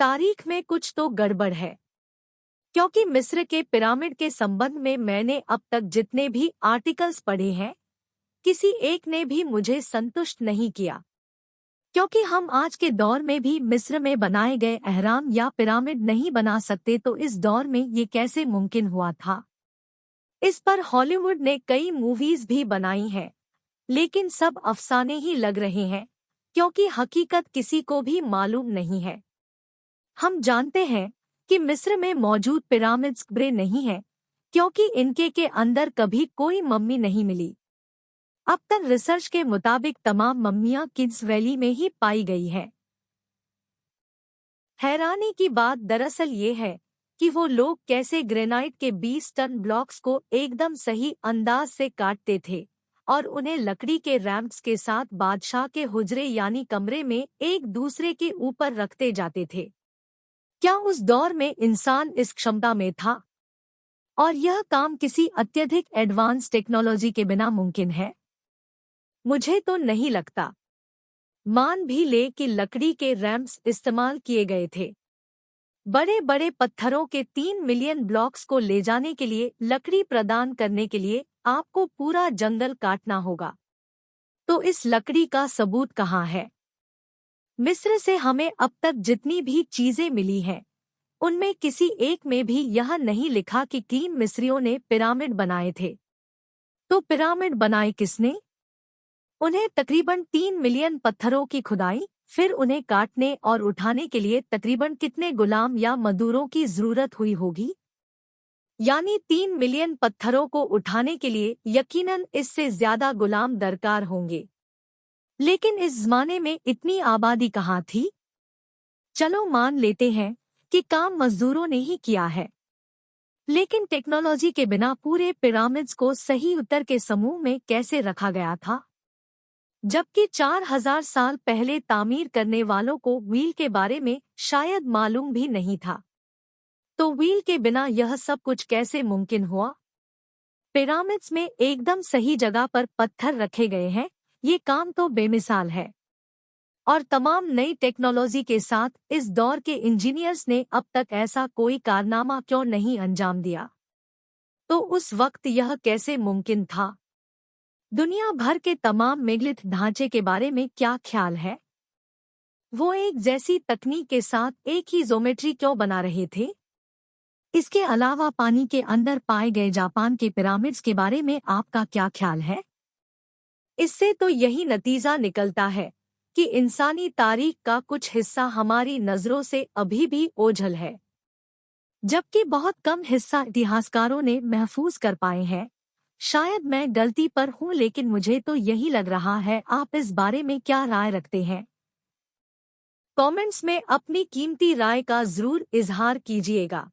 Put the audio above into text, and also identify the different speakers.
Speaker 1: तारीख में कुछ तो गड़बड़ है, क्योंकि मिस्र के पिरामिड के संबंध में मैंने अब तक जितने भी आर्टिकल्स पढ़े हैं, किसी एक ने भी मुझे संतुष्ट नहीं किया। क्योंकि हम आज के दौर में भी मिस्र में बनाए गए अहराम या पिरामिड नहीं बना सकते, तो इस दौर में ये कैसे मुमकिन हुआ था? इस पर हॉलीवुड ने कई मूवीज भी बनाई हैं, लेकिन सब अफसाने ही लग रहे हैं, क्योंकि हकीकत किसी को भी मालूम नहीं है। हम जानते हैं कि मिस्र में मौजूद पिरामिड्स कब्रें नहीं हैं, क्योंकि इनके के अंदर कभी कोई मम्मी नहीं मिली। अब तक रिसर्च के मुताबिक तमाम मम्मियां किड्स वैली में ही पाई गई हैं। हैरानी की बात दरअसल ये है कि वो लोग कैसे ग्रेनाइट के 20 टन ब्लॉक्स को एकदम सही अंदाज से काटते थे और उन्हें लकड़ी के रैम्प्स के साथ बादशाह के हुजरे यानी कमरे में एक दूसरे के ऊपर रखते जाते थे। क्या उस दौर में इंसान इस क्षमता में था? और यह काम किसी अत्यधिक एडवांस टेक्नोलॉजी के बिना मुमकिन है? मुझे तो नहीं लगता। मान भी ले कि लकड़ी के रैम्प्स इस्तेमाल किए गए थे। बड़े बड़े पत्थरों के 3 मिलियन ब्लॉक्स को ले जाने के लिए लकड़ी प्रदान करने के लिए आपको पूरा जंगल काटना होगा। तो इस लकड़ी का सबूत कहाँ है? मिस्र से हमें अब तक जितनी भी चीजें मिली हैं, उनमें किसी एक में भी यह नहीं लिखा कि 3 मिस्रियों ने पिरामिड बनाए थे। तो पिरामिड बनाए किसने? उन्हें तकरीबन 3 मिलियन पत्थरों की खुदाई, फिर उन्हें काटने और उठाने के लिए तकरीबन कितने गुलाम या मजदूरों की जरूरत हुई होगी? यानी 3 मिलियन पत्थरों को उठाने के लिए यकीनन इससे ज्यादा गुलाम दरकार होंगे। लेकिन इस जमाने में इतनी आबादी कहाँ थी? चलो मान लेते हैं कि काम मजदूरों ने ही किया है, लेकिन टेक्नोलॉजी के बिना पूरे पिरामिड्स को सही उत्तर के समूह में कैसे रखा गया था? जबकि 4000 साल पहले तामीर करने वालों को व्हील के बारे में शायद मालूम भी नहीं था। तो व्हील के बिना यह सब कुछ कैसे मुमकिन हुआ? पिरामिड्स में एकदम सही जगह पर पत्थर रखे गए हैं, ये काम तो बेमिसाल है। और तमाम नई टेक्नोलॉजी के साथ इस दौर के इंजीनियर्स ने अब तक ऐसा कोई कारनामा क्यों नहीं अंजाम दिया? तो उस वक्त यह कैसे मुमकिन था? दुनिया भर के तमाम मेगलिथ ढांचे के बारे में क्या ख्याल है? वो एक जैसी तकनीक के साथ एक ही ज्योमेट्री क्यों बना रहे थे? इसके अलावा पानी के अंदर पाए गए जापान के पिरामिड्स के बारे में आपका क्या ख्याल है? इससे तो यही नतीजा निकलता है कि इंसानी तारीख का कुछ हिस्सा हमारी नजरों से अभी भी ओझल है, जबकि बहुत कम हिस्सा इतिहासकारों ने महफूज कर पाए हैं। शायद मैं गलती पर हूँ, लेकिन मुझे तो यही लग रहा है। आप इस बारे में क्या राय रखते हैं? कमेंट्स में अपनी कीमती राय का जरूर इजहार कीजिएगा।